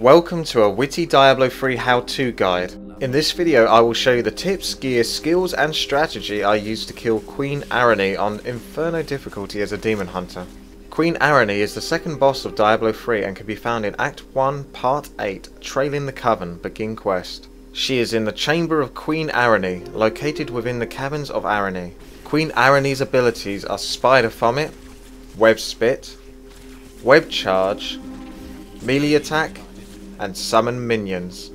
Welcome to a witty Diablo 3 how-to guide. In this video I will show you the tips, gear, skills and strategy I used to kill Queen Araneae on Inferno difficulty as a demon hunter. Queen Araneae is the second boss of Diablo 3 and can be found in Act 1, Part 8, Trailing the Coven, Begin Quest. She is in the Chamber of Queen Araneae, located within the Caverns of Araneae. Queen Araneae's abilities are Spider Vomit, Web Spit, Web Charge, Melee Attack, and Summon Minions.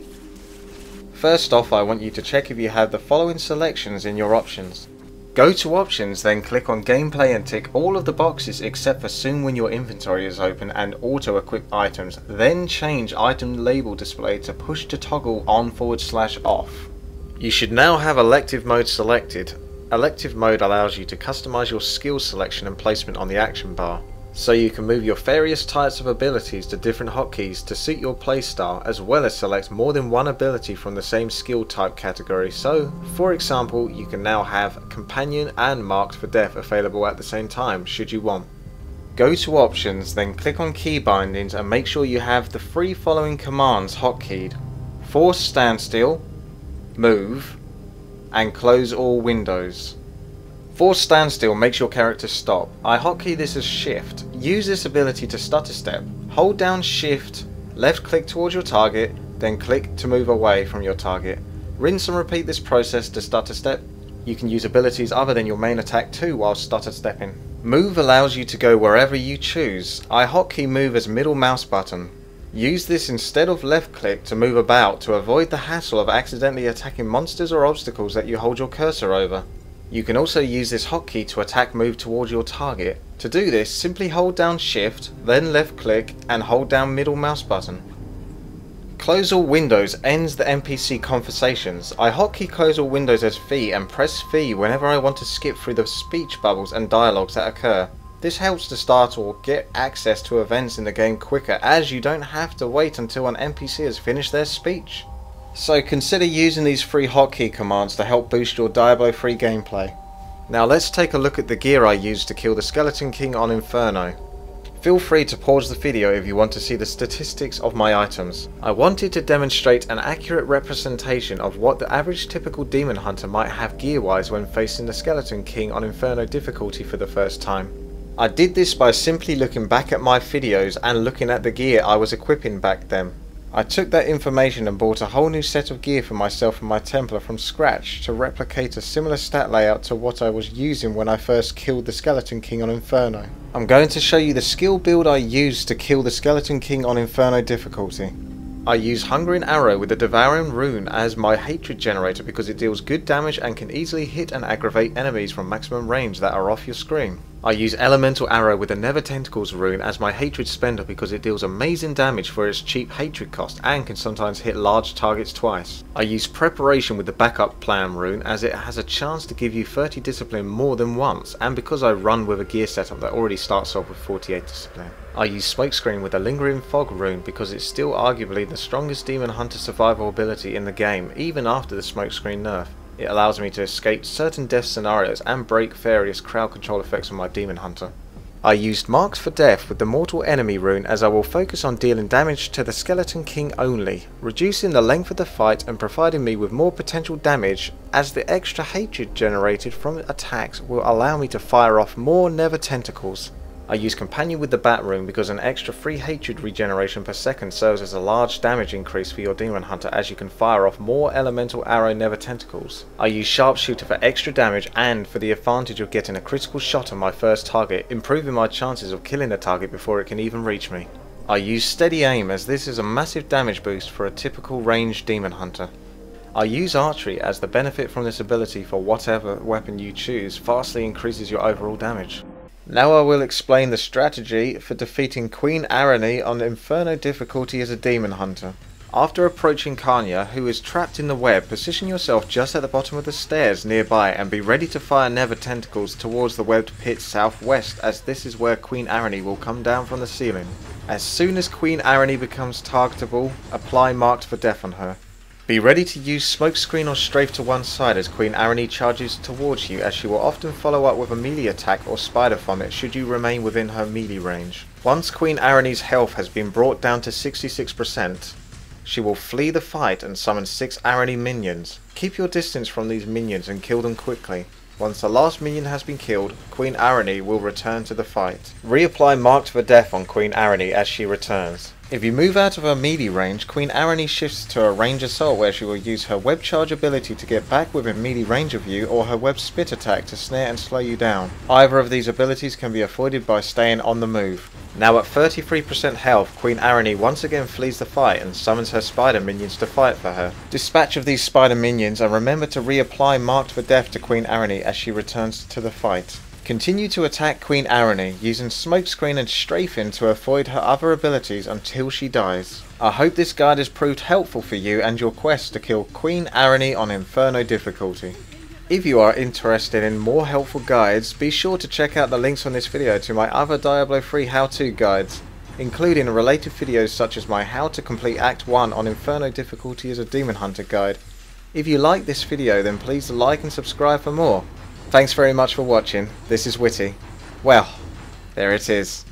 First off, I want you to check if you have the following selections in your options. Go to options, then click on gameplay and tick all of the boxes except for soon when your inventory is open and auto equip items, then change item label display to push to toggle on/off. You should now have elective mode selected. Elective mode allows you to customize your skill selection and placement on the action bar, so you can move your various types of abilities to different hotkeys to suit your playstyle, as well as select more than one ability from the same skill type category. So, for example, you can now have Companion and Marked for Death available at the same time, should you want. Go to options, then click on key bindings and make sure you have the three following commands hotkeyed: Force Standstill, Move, and Close all windows. Force Standstill makes your character stop. I hotkey this as Shift. Use this ability to stutter step. Hold down Shift, left click towards your target, then click to move away from your target. Rinse and repeat this process to stutter step. You can use abilities other than your main attack too while stutter stepping. Move allows you to go wherever you choose. I hotkey Move as middle mouse button. Use this instead of left click to move about to avoid the hassle of accidentally attacking monsters or obstacles that you hold your cursor over. You can also use this hotkey to attack move towards your target. To do this, simply hold down Shift, then left click and hold down middle mouse button. Close all windows ends the NPC conversations. I hotkey close all windows as V and press V whenever I want to skip through the speech bubbles and dialogues that occur. This helps to start or get access to events in the game quicker, as you don't have to wait until an NPC has finished their speech. So consider using these three hotkey commands to help boost your Diablo 3 gameplay. Now let's take a look at the gear I used to kill the Skeleton King on Inferno. Feel free to pause the video if you want to see the statistics of my items. I wanted to demonstrate an accurate representation of what the average typical demon hunter might have gear wise when facing the Skeleton King on Inferno difficulty for the first time. I did this by simply looking back at my videos and looking at the gear I was equipping back then. I took that information and bought a whole new set of gear for myself and my Templar from scratch to replicate a similar stat layout to what I was using when I first killed the Skeleton King on Inferno. I'm going to show you the skill build I used to kill the Skeleton King on Inferno difficulty. I use Hungering Arrow with the Devouring Rune as my hatred generator because it deals good damage and can easily hit and aggravate enemies from maximum range that are off your screen. I use Elemental Arrow with the Nether Tentacles rune as my hatred spender because it deals amazing damage for its cheap hatred cost and can sometimes hit large targets twice. I use Preparation with the Backup Plan rune as it has a chance to give you 30 discipline more than once, and because I run with a gear setup that already starts off with 48 discipline. I use Smokescreen with the Lingering Fog rune because it's still arguably the strongest demon hunter survival ability in the game even after the Smokescreen nerf. It allows me to escape certain death scenarios and break various crowd control effects on my demon hunter. I used Marked for Death with the Mortal Enemy rune as I will focus on dealing damage to the Skeleton King only, reducing the length of the fight and providing me with more potential damage, as the extra hatred generated from attacks will allow me to fire off more Nether Tentacles. I use Companion with the Bat rune because an extra free hatred regeneration per second serves as a large damage increase for your demon hunter, as you can fire off more Elemental Arrow Nether Tentacles. I use Sharpshooter for extra damage and for the advantage of getting a critical shot on my first target, improving my chances of killing the target before it can even reach me. I use Steady Aim as this is a massive damage boost for a typical ranged demon hunter. I use Archery as the benefit from this ability for whatever weapon you choose vastly increases your overall damage. Now I will explain the strategy for defeating Queen Araneae on Inferno difficulty as a demon hunter. After approaching Kanya, who is trapped in the web, position yourself just at the bottom of the stairs nearby and be ready to fire Nether Tentacles towards the webbed pit southwest, as this is where Queen Araneae will come down from the ceiling. As soon as Queen Araneae becomes targetable, apply Marked for Death on her. Be ready to use smokescreen or strafe to one side as Queen Araneae charges towards you, as she will often follow up with a melee attack or spider vomit should you remain within her melee range. Once Queen Araneae's health has been brought down to 66%, she will flee the fight and summon 6 Araneae minions. Keep your distance from these minions and kill them quickly. Once the last minion has been killed, Queen Araneae will return to the fight. Reapply Marked for Death on Queen Araneae as she returns. If you move out of her melee range, Queen Araneae shifts to a range assault where she will use her web charge ability to get back within melee range of you, or her web spit attack to snare and slow you down. Either of these abilities can be avoided by staying on the move. Now at 33% health, Queen Araneae once again flees the fight and summons her spider minions to fight for her. Dispatch of these spider minions and remember to reapply Marked for Death to Queen Araneae as she returns to the fight. Continue to attack Queen Araneae using smokescreen and strafing to avoid her other abilities until she dies. I hope this guide has proved helpful for you and your quest to kill Queen Araneae on Inferno difficulty. If you are interested in more helpful guides, be sure to check out the links on this video to my other Diablo 3 how-to guides, including related videos such as my How to Complete Act 1 on Inferno difficulty as a Demon Hunter guide. If you like this video, then please like and subscribe for more. Thanks very much for watching. This is Witty. Well, there it is.